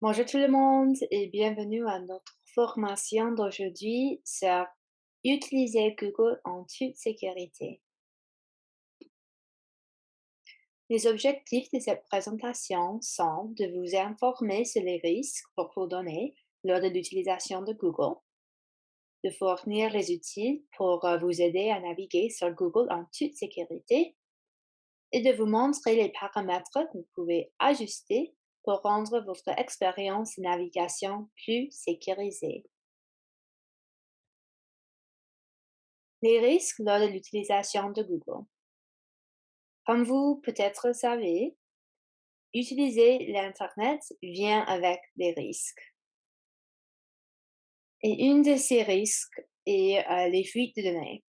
Bonjour tout le monde et bienvenue à notre formation d'aujourd'hui sur utiliser Google en toute sécurité. Les objectifs de cette présentation sont de vous informer sur les risques pour vos données lors de l'utilisation de Google, de fournir les outils pour vous aider à naviguer sur Google en toute sécurité et de vous montrer les paramètres que vous pouvez ajuster pour rendre votre expérience de navigation plus sécurisée. Les risques lors de l'utilisation de Google. Comme vous peut-être savez, utiliser l'Internet vient avec des risques. Et une de ces risques est les fuites de données.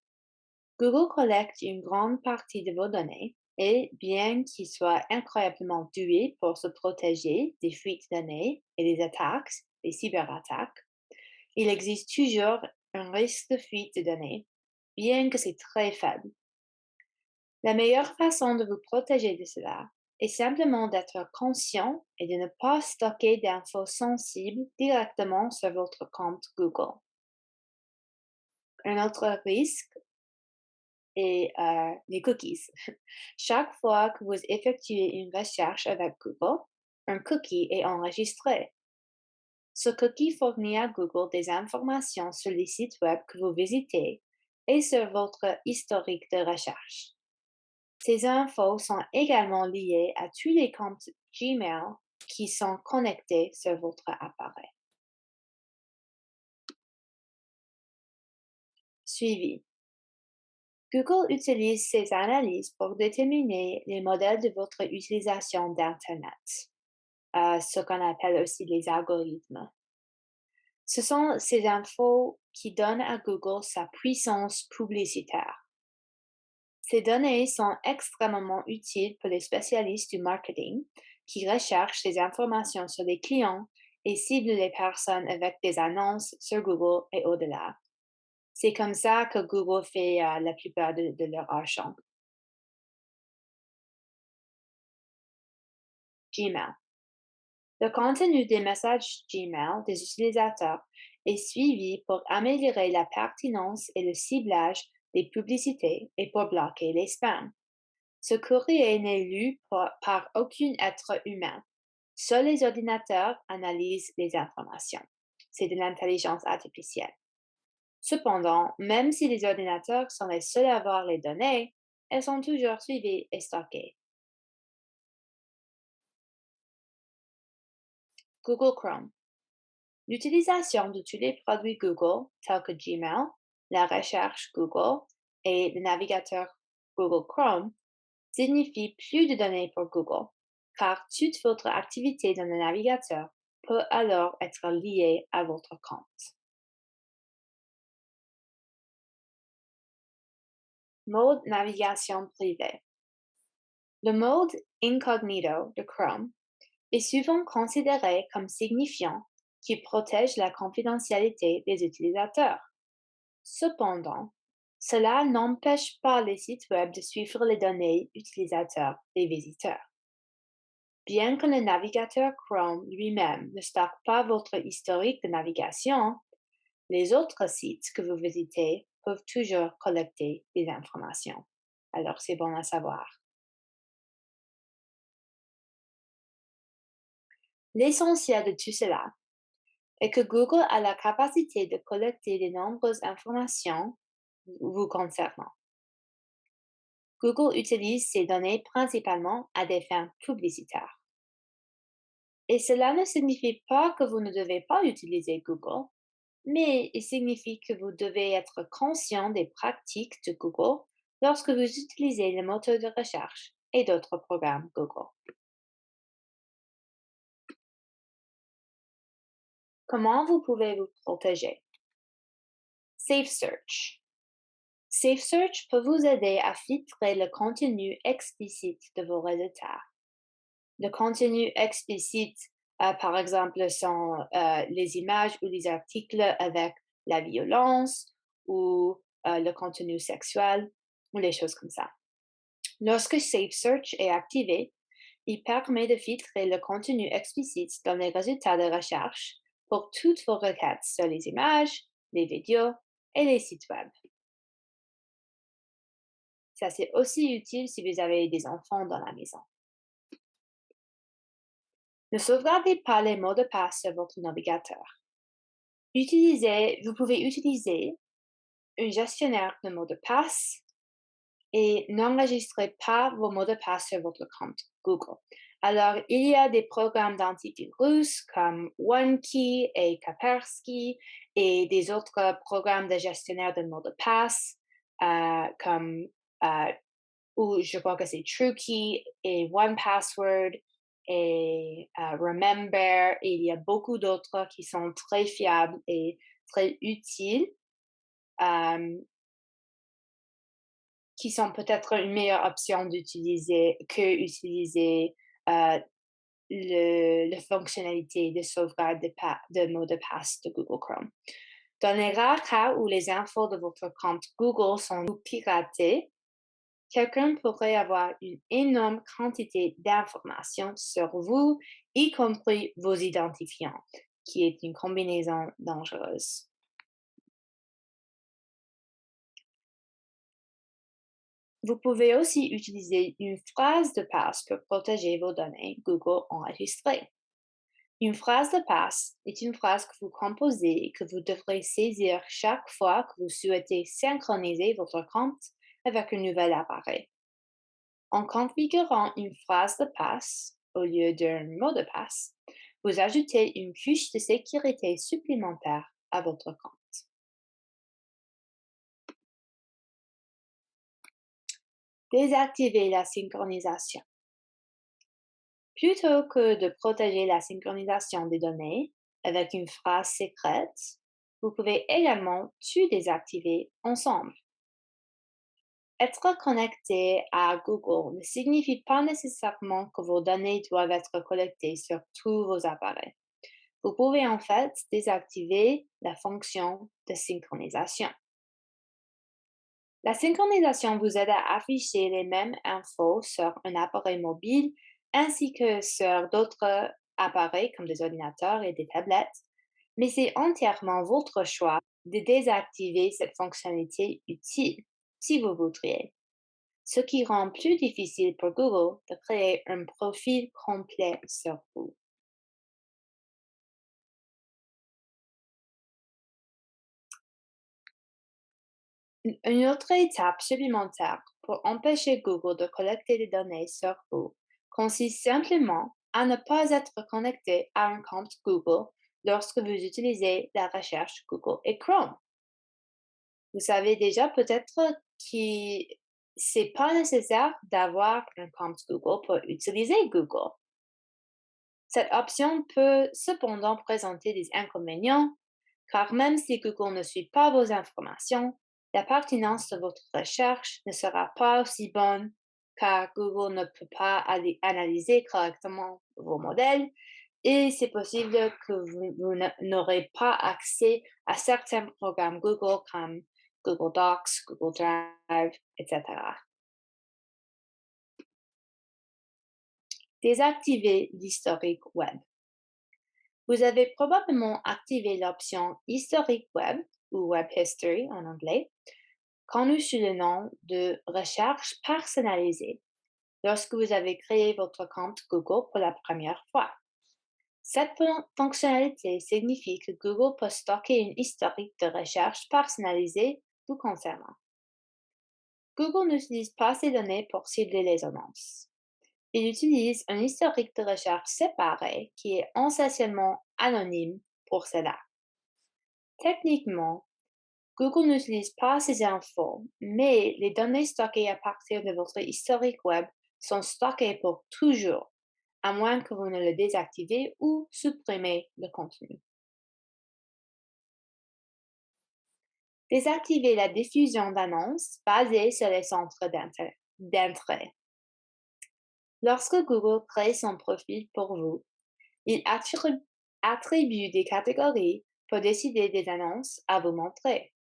Google collecte une grande partie de vos données et bien qu'il soit incroyablement doué pour se protéger des fuites de données et des attaques, des cyberattaques, il existe toujours un risque de fuite de données, bien que c'est très faible. La meilleure façon de vous protéger de cela est simplement d'être conscient et de ne pas stocker d'infos sensibles directement sur votre compte Google. Un autre risque est les cookies. Chaque fois que vous effectuez une recherche avec Google, un cookie est enregistré. Ce cookie fournit à Google des informations sur les sites web que vous visitez et sur votre historique de recherche. Ces infos sont également liées à tous les comptes Gmail qui sont connectés sur votre appareil. Suivi. Google utilise ces analyses pour déterminer les modèles de votre utilisation d'Internet, ce qu'on appelle aussi les algorithmes. Ce sont ces infos qui donnent à Google sa puissance publicitaire. Ces données sont extrêmement utiles pour les spécialistes du marketing qui recherchent des informations sur les clients et ciblent les personnes avec des annonces sur Google et au-delà. C'est comme ça que Google fait la plupart de leur argent. Gmail. Le contenu des messages Gmail des utilisateurs est suivi pour améliorer la pertinence et le ciblage des publicités et pour bloquer les spams. Ce courrier n'est lu par aucun être humain. Seuls les ordinateurs analysent les informations. C'est de l'intelligence artificielle. Cependant, même si les ordinateurs sont les seuls à voir les données, elles sont toujours suivies et stockées. Google Chrome. L'utilisation de tous les produits Google, tels que Gmail, la recherche Google et le navigateur Google Chrome, signifie plus de données pour Google, car toute votre activité dans le navigateur peut alors être liée à votre compte. Mode navigation privée. Le mode incognito de Chrome est souvent considéré comme signifiant qu'il protège la confidentialité des utilisateurs. Cependant, cela n'empêche pas les sites web de suivre les données utilisateurs des visiteurs. Bien que le navigateur Chrome lui-même ne stocke pas votre historique de navigation, les autres sites que vous visitez peuvent toujours collecter des informations. Alors, c'est bon à savoir. L'essentiel de tout cela est que Google a la capacité de collecter de nombreuses informations vous concernant. Google utilise ces données principalement à des fins publicitaires. Et cela ne signifie pas que vous ne devez pas utiliser Google, mais il signifie que vous devez être conscient des pratiques de Google lorsque vous utilisez le moteur de recherche et d'autres programmes Google. Comment vous pouvez vous protéger? Safe Search. Safe Search peut vous aider à filtrer le contenu explicite de vos résultats. Le contenu explicite, par exemple, sont les images ou les articles avec la violence ou le contenu sexuel ou les choses comme ça. Lorsque Safe Search est activé, il permet de filtrer le contenu explicite dans les résultats de recherche pour toutes vos requêtes sur les images, les vidéos et les sites web. Ça, c'est aussi utile si vous avez des enfants dans la maison. Ne sauvegardez pas les mots de passe sur votre navigateur. Vous pouvez utiliser un gestionnaire de mots de passe et n'enregistrez pas vos mots de passe sur votre compte Google. Alors, il y a des programmes d'antivirus comme OneKey et Kaspersky et des autres programmes de gestionnaire de mots de passe comme ou je crois que c'est TrueKey et OnePassword et Remember. Et il y a beaucoup d'autres qui sont très fiables et très utiles, qui sont peut-être une meilleure option d'utiliser que utiliser la fonctionnalité de sauvegarde de mots de passe de Google Chrome. Dans les rares cas où les infos de votre compte Google sont piratées, quelqu'un pourrait avoir une énorme quantité d'informations sur vous, y compris vos identifiants, qui est une combinaison dangereuse. Vous pouvez aussi utiliser une phrase de passe pour protéger vos données Google enregistrées. Une phrase de passe est une phrase que vous composez et que vous devrez saisir chaque fois que vous souhaitez synchroniser votre compte avec un nouvel appareil. En configurant une phrase de passe au lieu d'un mot de passe, vous ajoutez une couche de sécurité supplémentaire à votre compte. Désactivez la synchronisation. Plutôt que de protéger la synchronisation des données avec une phrase secrète, vous pouvez également tout désactiver ensemble. Être connecté à Google ne signifie pas nécessairement que vos données doivent être collectées sur tous vos appareils. Vous pouvez en fait désactiver la fonction de synchronisation. La synchronisation vous aide à afficher les mêmes infos sur un appareil mobile ainsi que sur d'autres appareils comme des ordinateurs et des tablettes, mais c'est entièrement votre choix de désactiver cette fonctionnalité utile si vous voudriez, ce qui rend plus difficile pour Google de créer un profil complet sur vous. Une autre étape supplémentaire pour empêcher Google de collecter des données sur vous consiste simplement à ne pas être connecté à un compte Google lorsque vous utilisez la recherche Google et Chrome. Vous savez déjà peut-être que c'est pas nécessaire d'avoir un compte Google pour utiliser Google. Cette option peut cependant présenter des inconvénients, car même si Google ne suit pas vos informations, la pertinence de votre recherche ne sera pas aussi bonne car Google ne peut pas analyser correctement vos modèles et c'est possible que vous n'aurez pas accès à certains programmes Google comme Google Docs, Google Drive, etc. Désactivez l'historique web. Vous avez probablement activé l'option Historique web ou Web History en anglais, connu sous le nom de recherche personnalisée lorsque vous avez créé votre compte Google pour la première fois. Cette fonctionnalité signifie que Google peut stocker une historique de recherche personnalisée vous concernant. Google n'utilise pas ces données pour cibler les annonces. Il utilise un historique de recherche séparé qui est essentiellement anonyme pour cela. Techniquement, Google n'utilise pas ces infos, mais les données stockées à partir de votre historique web sont stockées pour toujours, à moins que vous ne le désactivez ou supprimez le contenu. Désactivez la diffusion d'annonces basées sur les centres d'intérêt. Lorsque Google crée son profil pour vous, il attribue des catégories pour décider des annonces à vous montrer.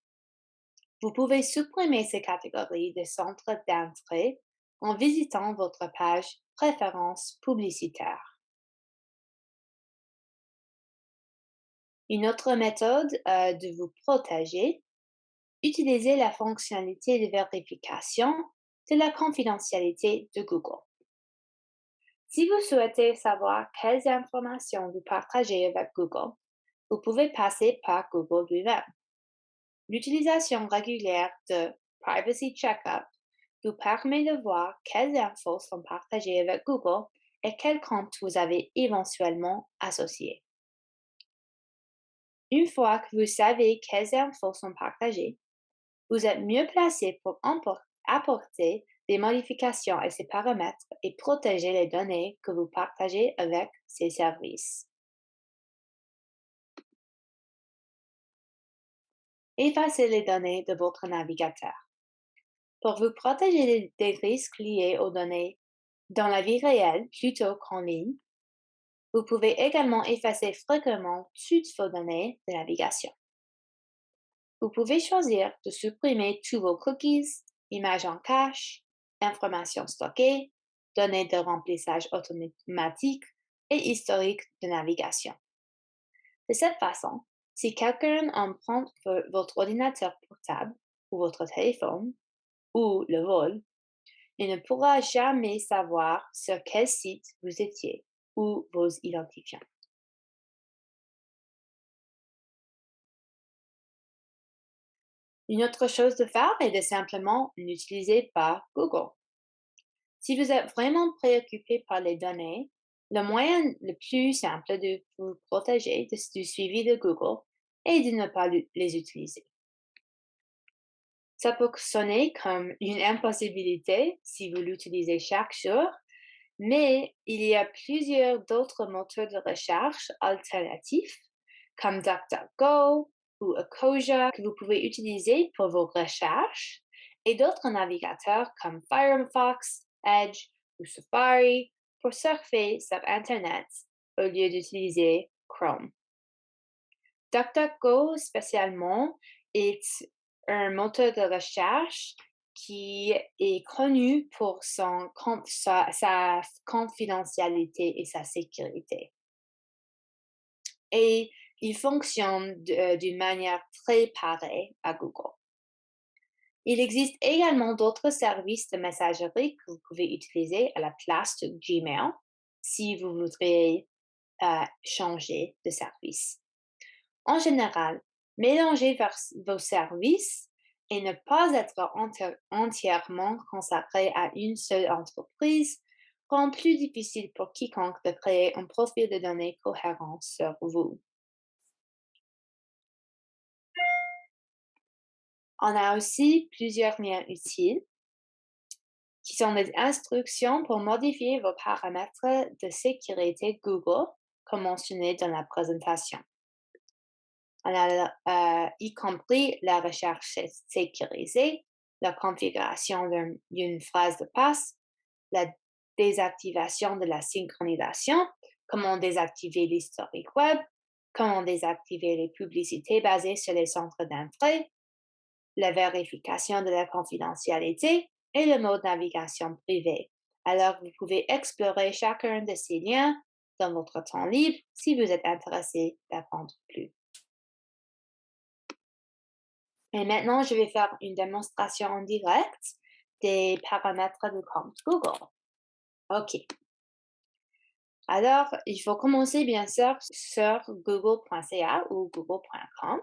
Vous pouvez supprimer ces catégories de centres d'intérêt en visitant votre page Préférences publicitaires. Une autre méthode de vous protéger, utilisez la fonctionnalité de vérification de la confidentialité de Google. Si vous souhaitez savoir quelles informations vous partagez avec Google, vous pouvez passer par Google lui-même. L'utilisation régulière de Privacy Checkup vous permet de voir quelles infos sont partagées avec Google et quels comptes vous avez éventuellement associés. Une fois que vous savez quelles infos sont partagées, vous êtes mieux placé pour apporter des modifications à ces paramètres et protéger les données que vous partagez avec ces services. Effacez les données de votre navigateur. Pour vous protéger des risques liés aux données dans la vie réelle plutôt qu'en ligne, vous pouvez également effacer fréquemment toutes vos données de navigation. Vous pouvez choisir de supprimer tous vos cookies, images en cache, informations stockées, données de remplissage automatique et historique de navigation. De cette façon, si quelqu'un emprunte votre ordinateur portable ou votre téléphone ou le vole, il ne pourra jamais savoir sur quel site vous étiez ou vos identifiants. Une autre chose de faire est de simplement n'utiliser pas Google. Si vous êtes vraiment préoccupé par les données, le moyen le plus simple de vous protéger du suivi de Google est de ne pas les utiliser. Ça peut sonner comme une impossibilité si vous l'utilisez chaque jour, mais il y a plusieurs d'autres moteurs de recherche alternatifs comme DuckDuckGo ou Ecosia que vous pouvez utiliser pour vos recherches et d'autres navigateurs comme Firefox, Edge ou Safari pour surfer sur Internet au lieu d'utiliser Chrome. DuckDuckGo spécialement est un moteur de recherche qui est connu pour sa confidentialité et sa sécurité. Et il fonctionne d'une manière très pareille à Google. Il existe également d'autres services de messagerie que vous pouvez utiliser à la place de Gmail si vous voudriez changer de service. En général, mélanger vos services et ne pas être entièrement consacré à une seule entreprise rend plus difficile pour quiconque de créer un profil de données cohérent sur vous. On a aussi plusieurs liens utiles qui sont des instructions pour modifier vos paramètres de sécurité Google, comme mentionné dans la présentation. On a y compris la recherche sécurisée, la configuration d'une phrase de passe, la désactivation de la synchronisation, comment désactiver l'historique web, comment désactiver les publicités basées sur les centres d'entrée, la vérification de la confidentialité et le mode navigation privé. Alors, vous pouvez explorer chacun de ces liens dans votre temps libre si vous êtes intéressé d'apprendre plus. Et maintenant, je vais faire une démonstration en direct des paramètres du compte Google. OK. Alors, il faut commencer bien sûr sur google.ca ou google.com.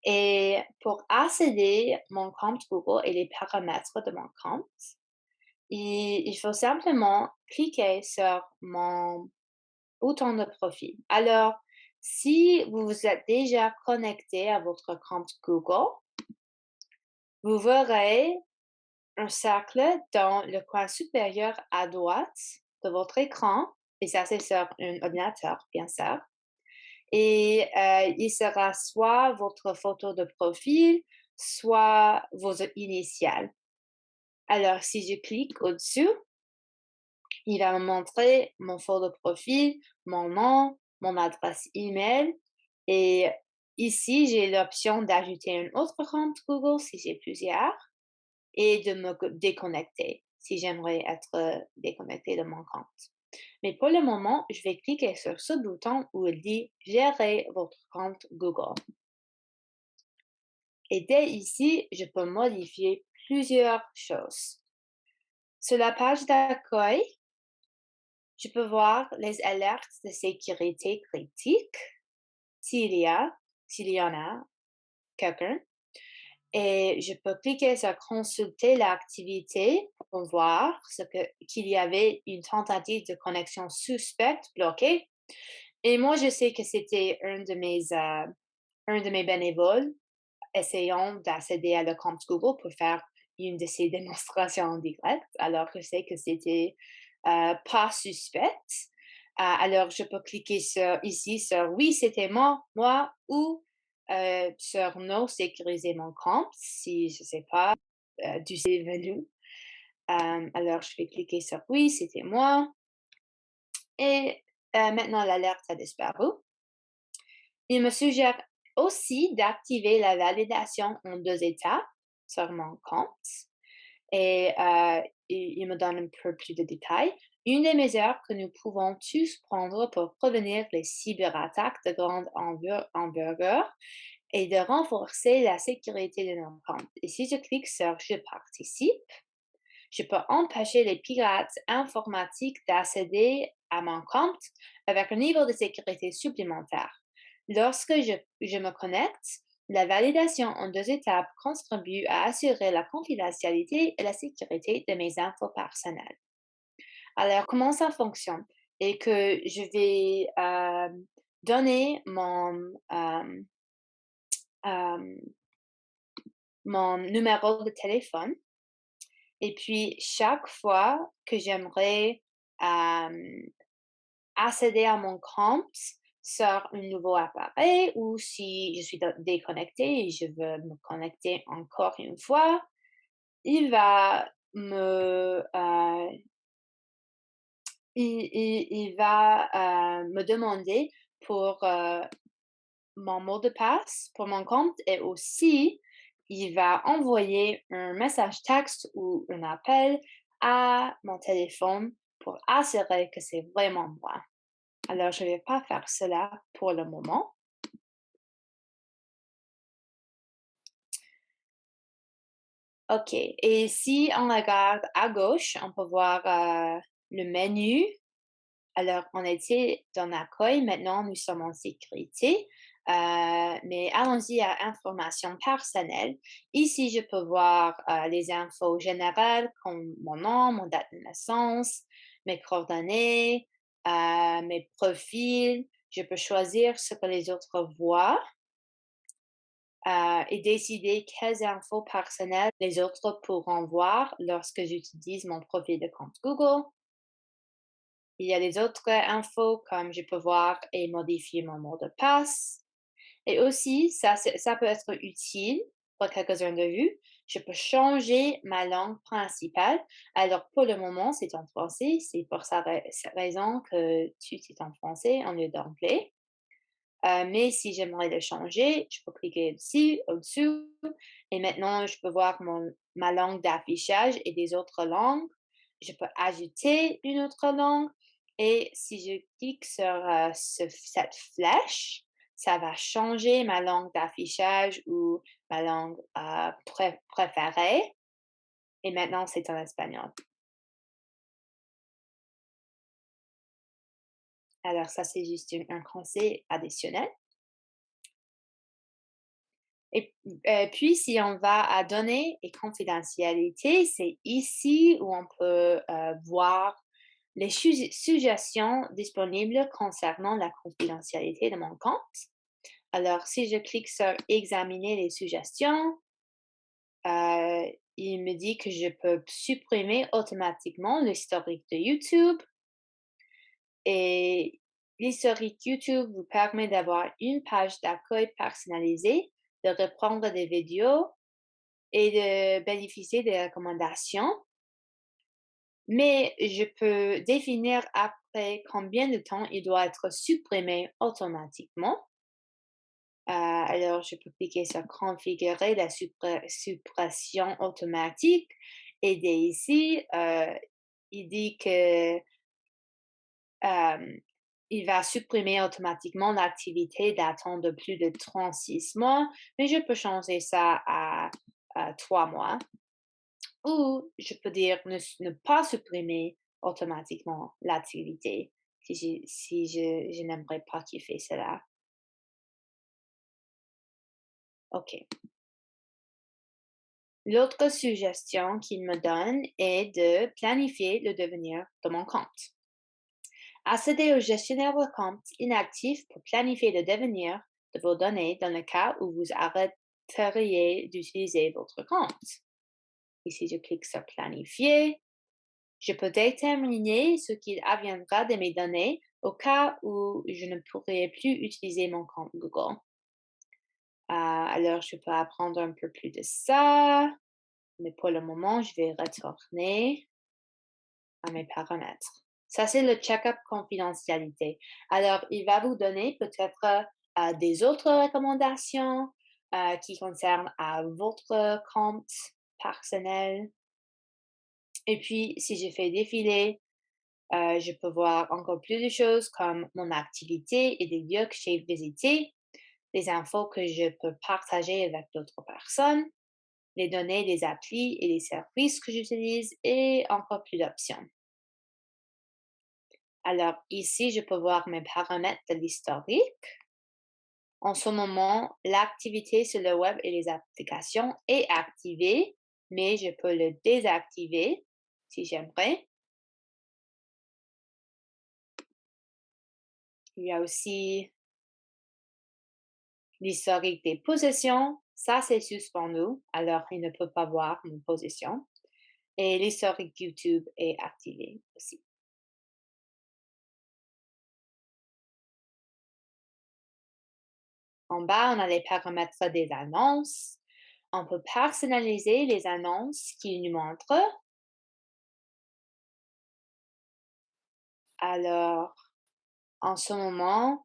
Et pour accéder à mon compte Google et les paramètres de mon compte, il faut simplement cliquer sur mon bouton de profil. Alors, si vous vous êtes déjà connecté à votre compte Google, vous verrez un cercle dans le coin supérieur à droite de votre écran, et ça c'est sur un ordinateur, bien sûr. Et il sera soit votre photo de profil, soit vos initiales. Alors, si je clique au-dessus, il va me montrer mon photo de profil, mon nom, mon adresse email. Et ici, j'ai l'option d'ajouter un autre compte Google si j'ai plusieurs. et de me déconnecter si j'aimerais être déconnectée de mon compte. Mais pour le moment, je vais cliquer sur ce bouton où il dit Gérer votre compte Google. Et dès ici, je peux modifier plusieurs choses. Sur la page d'accueil, je peux voir les alertes de sécurité critique s'il y en a quelqu'un. Et je peux cliquer sur consulter l'activité pour voir qu'il y avait une tentative de connexion suspecte bloquée. Et moi, je sais que c'était un de mes bénévoles essayant d'accéder à le compte Google pour faire une de ces démonstrations en direct. Alors, je sais que c'était pas suspect. Alors, je peux cliquer ici sur oui, c'était moi ou sur non, sécuriser mon compte si je sais pas du venu. Alors, je vais cliquer sur oui, c'était moi. Et maintenant, l'alerte a disparu. Il me suggère aussi d'activer la validation en 2 étapes sur mon compte et il me donne un peu plus de détails. Une des mesures que nous pouvons tous prendre pour prévenir les cyberattaques de grande envergure est de renforcer la sécurité de nos comptes. Et si je clique sur Je participe, je peux empêcher les pirates informatiques d'accéder à mon compte avec un niveau de sécurité supplémentaire. Lorsque je me connecte, la validation en 2 étapes contribue à assurer la confidentialité et la sécurité de mes infos personnelles. Alors, comment ça fonctionne? Et que je vais donner euh, mon numéro de téléphone. Et puis, chaque fois que j'aimerais accéder à mon compte sur un nouveau appareil ou si je suis déconnectée et je veux me connecter encore une fois, il va il va me demander pour mon mot de passe pour mon compte et aussi il va envoyer un message texte ou un appel à mon téléphone pour assurer que c'est vraiment moi. Alors, je ne vais pas faire cela pour le moment. OK. Et si on regarde à gauche, on peut voir le menu. Alors, on était dans l'accueil, maintenant nous sommes en sécurité. Mais allons-y à informations personnelles. Ici, je peux voir les infos générales comme mon nom, mon date de naissance, mes coordonnées, mes profils. Je peux choisir ce que les autres voient et décider quelles infos personnelles les autres pourront voir lorsque j'utilise mon profil de compte Google. Il y a des autres infos comme je peux voir et modifier mon mot de passe. Et aussi, ça peut être utile pour quelques-uns de vous. Je peux changer ma langue principale. Alors, pour le moment, c'est en français. C'est pour cette raison que tout est en français au lieu d'anglais. Mais si j'aimerais le changer, je peux cliquer dessus, au-dessous. Et maintenant, je peux voir ma langue d'affichage et des autres langues. Je peux ajouter une autre langue. Et si je clique sur cette flèche, ça va changer ma langue d'affichage ou ma langue préférée. Et maintenant, c'est en espagnol. Alors, ça, c'est juste un conseil additionnel. Et puis si on va à données et confidentialité, c'est ici où on peut, voir les suggestions disponibles concernant la confidentialité de mon compte. Alors si je clique sur examiner les suggestions, il me dit que je peux supprimer automatiquement l'historique de YouTube et l'historique YouTube vous permet d'avoir une page d'accueil personnalisée, de reprendre des vidéos et de bénéficier des recommandations. Mais je peux définir après combien de temps il doit être supprimé automatiquement. Alors, je peux cliquer sur configurer la suppression automatique. Et dès ici, il dit que euh, il va supprimer automatiquement l'activité datant de plus de 36 mois, mais je peux changer ça à 3 mois. Ou je peux dire ne pas supprimer automatiquement l'activité si je n'aimerais pas qu'il fait cela. OK. L'autre suggestion qu'il me donne est de planifier le devenir de mon compte. Accédez au gestionnaire de compte inactif pour planifier le devenir de vos données dans le cas où vous arrêteriez d'utiliser votre compte. Ici, je clique sur planifier. Je peux déterminer ce qu'il adviendra de mes données au cas où je ne pourrai plus utiliser mon compte Google. Alors, je peux apprendre un peu plus de ça, mais pour le moment, je vais retourner à mes paramètres. Ça, c'est le check-up confidentialité. Alors, il va vous donner peut-être des autres recommandations qui concernent votre compte personnel. Et puis, si je fais défiler, je peux voir encore plus de choses comme mon activité et des lieux que j'ai visités, les infos que je peux partager avec d'autres personnes, les données des applis et les services que j'utilise et encore plus d'options. Alors ici, je peux voir mes paramètres de l'historique. En ce moment, l'activité sur le web et les applications est activée, mais je peux le désactiver si j'aimerais. Il y a aussi l'historique des possessions. Ça, c'est suspendu, alors il ne peut pas voir mes possessions. Et l'historique YouTube est activé aussi. En bas, on a les paramètres des annonces. On peut personnaliser les annonces qu'il nous montre. Alors, en ce moment,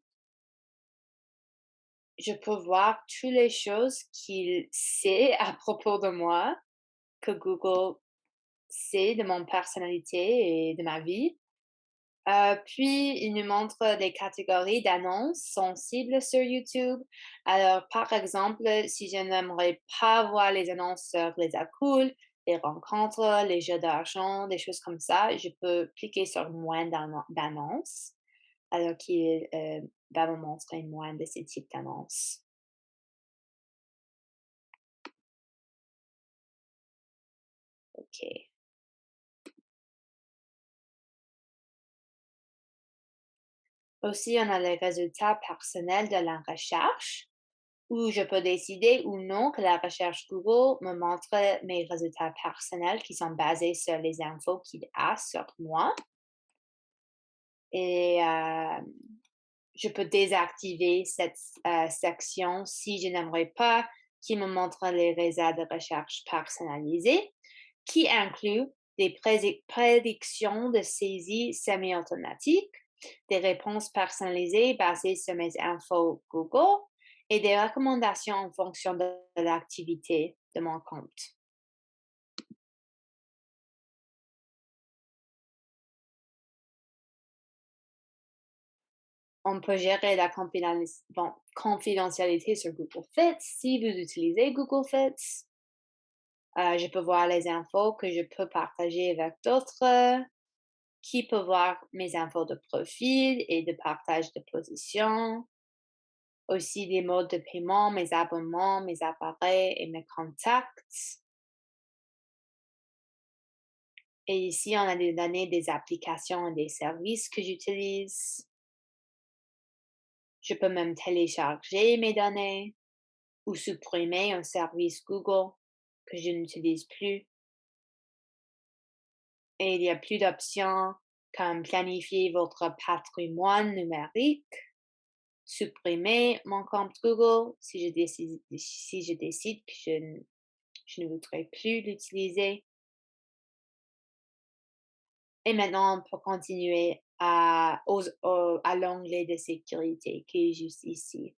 je peux voir toutes les choses qu'il sait à propos de moi, que Google sait de mon personnalité et de ma vie. Puis, il nous montre des catégories d'annonces sensibles sur YouTube. Alors, par exemple, si je n'aimerais pas voir les annonces sur les accoules, les rencontres, les jeux d'argent, des choses comme ça, je peux cliquer sur moins d'annonces, alors qu'il va me montrer moins de ces types d'annonces. OK. Aussi, on a les résultats personnels de la recherche, où je peux décider ou non que la recherche Google me montre mes résultats personnels qui sont basés sur les infos qu'il a sur moi. Et je peux désactiver cette section si je n'aimerais pas qu'il me montre les résultats de recherche personnalisés, qui incluent des prédictions de saisie semi-automatique, des réponses personnalisées basées sur mes infos Google et des recommandations en fonction de l'activité de mon compte. On peut gérer la confidentialité sur Google Fits si vous utilisez Google Fits. Je peux voir les infos que je peux partager avec d'autres, qui peut voir mes infos de profil et de partage de position. Aussi des modes de paiement, mes abonnements, mes appareils et mes contacts. Et ici, on a les données des applications et des services que j'utilise. Je peux même télécharger mes données ou supprimer un service Google que je n'utilise plus. Et il y a plus d'options comme planifier votre patrimoine numérique, supprimer mon compte Google si je décide que je ne voudrais plus l'utiliser. Et maintenant, on peut continuer à l'onglet de sécurité qui est juste ici.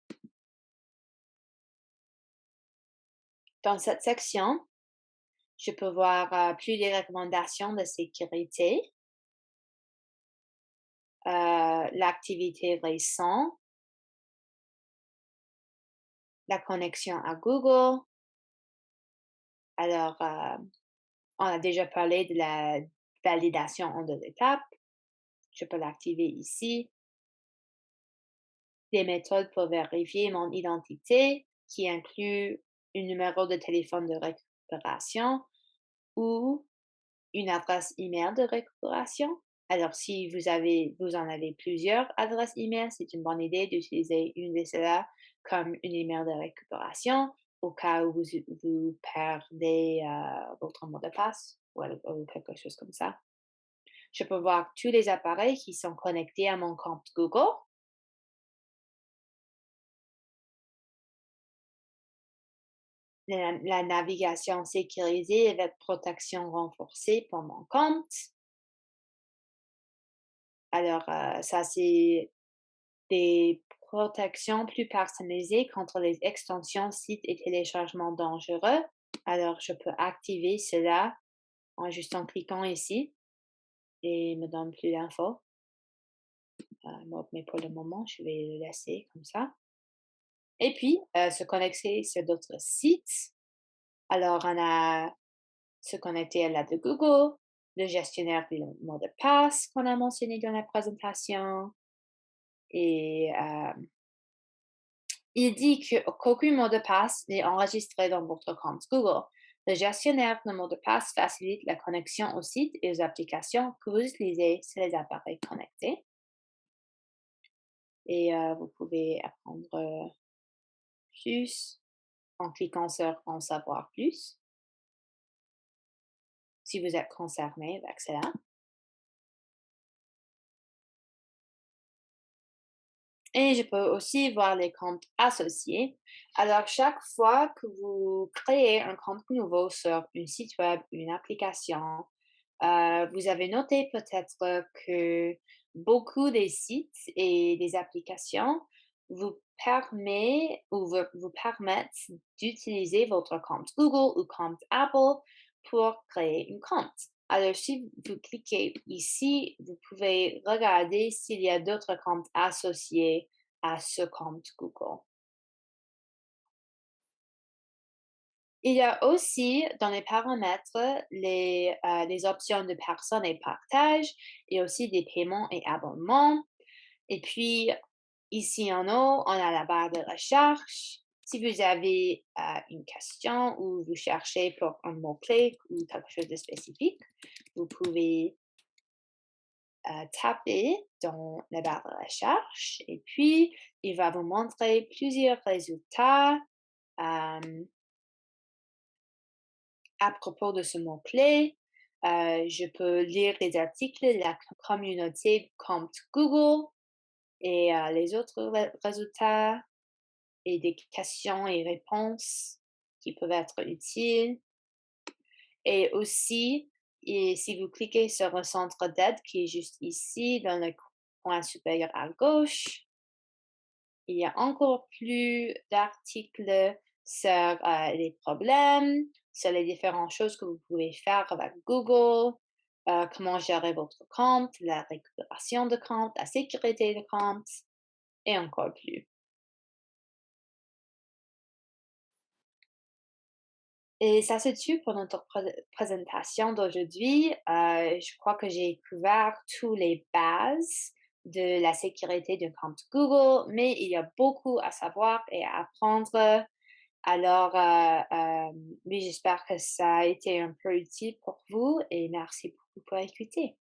Dans cette section, je peux voir plus des recommandations de sécurité, l'activité récente, la connexion à Google. Alors, on a déjà parlé de la validation en 2 étapes. Je peux l'activer ici. Des méthodes pour vérifier mon identité qui incluent un numéro de téléphone de récupération ou une adresse email de récupération. Alors, si vous en avez plusieurs adresses email, c'est une bonne idée d'utiliser une de celles-là comme une email de récupération au cas où vous perdez votre mot de passe ou quelque chose comme ça. Je peux voir tous les appareils qui sont connectés à mon compte Google. La navigation sécurisée avec protection renforcée pour mon compte. Alors, ça, c'est des protections plus personnalisées contre les extensions, sites et téléchargements dangereux. Alors, je peux activer cela en juste en cliquant ici et il me donne plus d'infos. Mais pour le moment, je vais le laisser comme ça. Et puis, se connecter sur d'autres sites. Alors, on a se connecter à l'aide de Google, le gestionnaire des mots de passe qu'on a mentionné dans la présentation. Et il dit qu'aucun mot de passe n'est enregistré dans votre compte Google. Le gestionnaire de mots de passe facilite la connexion aux sites et aux applications que vous utilisez sur les appareils connectés. Et vous pouvez apprendre plus en cliquant sur En savoir plus si vous êtes concerné avec cela. Et je peux aussi voir les comptes associés. Alors, chaque fois que vous créez un compte nouveau sur un site web, une application, vous avez noté peut-être que beaucoup des sites et des applications vous permettent d'utiliser votre compte Google ou compte Apple pour créer un compte. Alors, si vous cliquez ici, vous pouvez regarder s'il y a d'autres comptes associés à ce compte Google. Il y a aussi dans les paramètres les options de personnes et partage et aussi des paiements et abonnements. Et puis, ici en haut, on a la barre de recherche. Si vous avez une question ou vous cherchez pour un mot-clé ou quelque chose de spécifique, vous pouvez taper dans la barre de recherche et puis il va vous montrer plusieurs résultats à propos de ce mot-clé. Je peux lire les articles de la communauté compte Google et les autres résultats et des questions et réponses qui peuvent être utiles. Et aussi, si vous cliquez sur le centre d'aide qui est juste ici dans le coin supérieur à gauche, il y a encore plus d'articles sur les problèmes, sur les différentes choses que vous pouvez faire avec Google, comment gérer votre compte, la récupération de compte, la sécurité de compte et encore plus. Et ça c'est tout pour notre présentation d'aujourd'hui. Je crois que j'ai couvert tous les bases de la sécurité d'un compte Google, mais il y a beaucoup à savoir et à apprendre. Alors, oui, j'espère que ça a été un peu utile pour vous et merci beaucoup pour écouter.